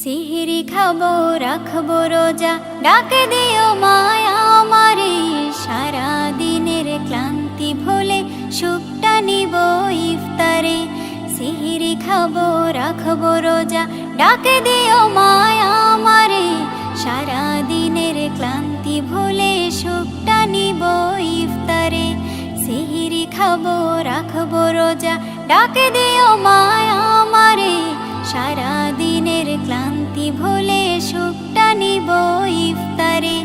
সিহরি খাবো রাখবো রোজা, ডাকে দিও মায়া আমারে। সারা দিনের ক্লান্তি ভুলে সুখটা নিব ইফতারে। সিহরি খাবো রাখবো রোজা, ডাকে দিও মায়া আমারে। সারা দিনের ক্লান্তি ভুলে সুখটা নিব ইফতারে। সিহরি খাবো রাখবো রোজা, ডাকে দিও মায়া আমারে। সারা দিনের ক্লান্তি ভুলে সুখটা নিব ইফতারে।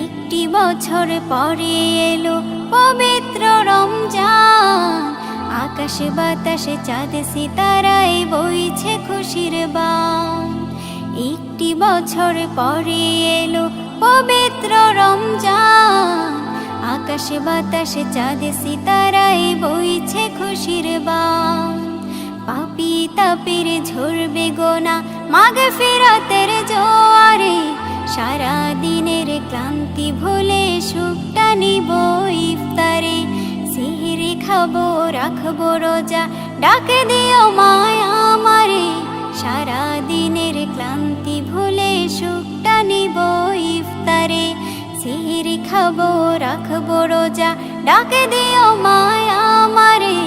একটি বছর পরে এলো পবিত্র রমজান, আকাশে বাতাসে চাঁদ সিতারায় বইছে খুশির বান। একটি বছর পরে এলো পবিত্র রমজান, আকাশে বাতাসে চাঁদ সিতারায় বইছে খুশির বান। পাপী তাপের ঝরবে গোনা মাগফিরাতের জোয়ারে। সারা দিনের ক্লান্তি ভুলে সুখটা নিব ইফতারে। সিহরি খাবো রাখবো রোজা, ডাকে দিও মায়া আমারে। সারা দিনের ক্লান্তি ভুলে সুখটা নিব ইফতারে। সিহরি খাবো রাখবো রোজা, ডাকে দিও মায়া আমারে।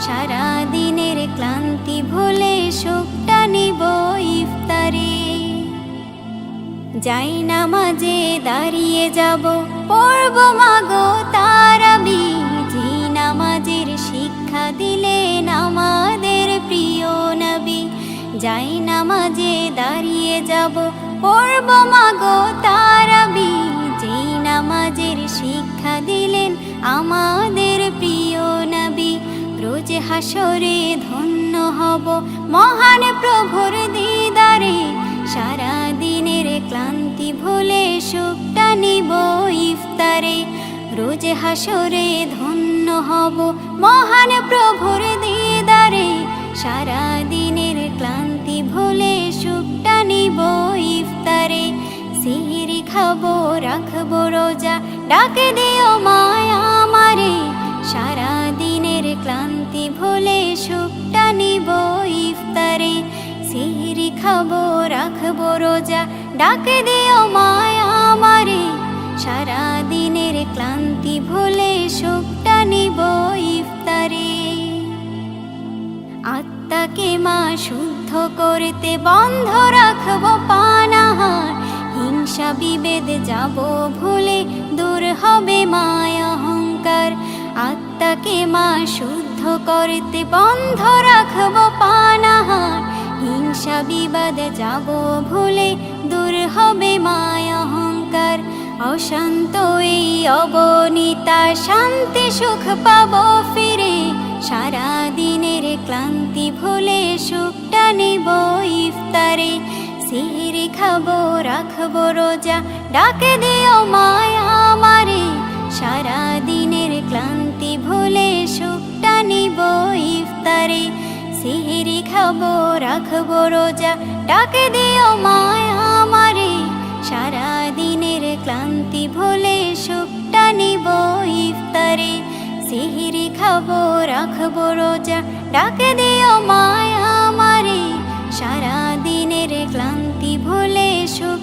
সারা দিনের ক্লান্তি ভুলে সুখটা নিব ইফতারে। যাই নামাজে দাঁড়িয়ে যাব, পড়ব মাগো তারাবি। যে নামাজের শিক্ষা দিলেন আমাদের প্রিয় নবী। যাই নামাজে দাঁড়িয়ে যাব, পড়ব মাগো তারাবি। যে নামাজের শিক্ষা দিলেন আমাদের প্রিয় নবী। রোজ হাসরে ধন্য হব মহান প্রভুর দিদারে। সারা দিনের ক্লান্তি ভুলে সুখটা নিব ইফতারে। রোজ হাসরে ধন্য হব মহান প্রভুর দিদারে। সারা দিনের ক্লান্তি ভুলে সুখটা নিব ইফতারে। সিহরি খাবো রাখবো রোজা, ডাকে দিও মায়া আমারে। সারা দিনের ক্লান্তি ভুলে সুখটা নিব ইফতারে। সিহরি খাবো রাখবো রোজা, ডাকে দিও মায়া আমারে। সারা দিনের ক্লান্তি ভুলে সুখটা নিব ইফতারে। আত্মাকে মা শুদ্ধ করতে বন্ধ রাখবো পানাহার। হিংসা বিভেদ যাব ভুলে, দূর হবে মায়া অহংকার। আত্মাকে মা শুদ্ধ করতে বন্ধ রাখবো পানাহার। হিংসা বিবাদ যাব ভুলে, দূর হবে মায়া অহংকার। অশান্ত এই অবনীতা শান্তি সুখ পাবো ফিরে। সারা দিনের ক্লান্তি ভুলে সুখটা নিব ইফতারে। সিহরি খাবো রাখবো রোজা, ডাকে দিও মায়া আমারে। সারা দিনের ক্লান্তি ভুলে সুখটা নিব ইফতারে। সিহরি খাবো রাখবো রোজা, ডাকে দিও মায়া আমারে। সারা দিনের ক্লান্তি ভুলে সুখটা নিব ইফতারে। সিহরি খাবো রাখবো রোজা, ডাকে দিও মায়া আমারে। সারা দিনের ক্লান্তি ভুলে সুখ